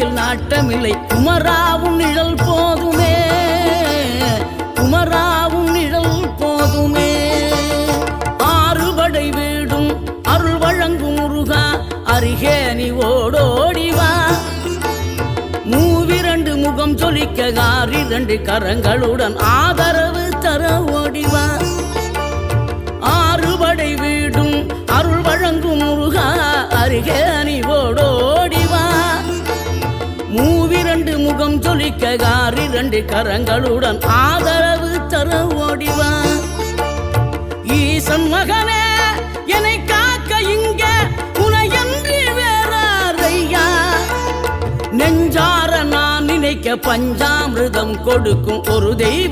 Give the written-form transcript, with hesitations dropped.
வாழ்க்கையில் நாட்டமில்லை. குமராவும் நிழல் போதுமே, குமராவும் நிழல் போதுமே. ஆறுபடை வீடும் அருள் வழங்கும் முருகா, அருகே நீ ஓடோடிவா. மூவிரண்டு முகம் சொலிக்க ஆறிரண்டு கரங்களுடன் ஆதரவு தர ஓடிவா. ஆறுபடை வீடும் அருள் வழங்கும் முருகா, அருகே நீ ஓடோடிவா. மூவிரண்டு முகம் சொலிக்க ஆறிரண்டு கரங்களுடன் ஆதரவு தர ஓடிவா. ஈசன் மகனே என்னை காக்க இங்க உனையன்றி வேறாரையா. நெஞ்சார நான் நினைக்க பஞ்சாமிர்தம் கொடுக்கும் ஒரு தெய்வம்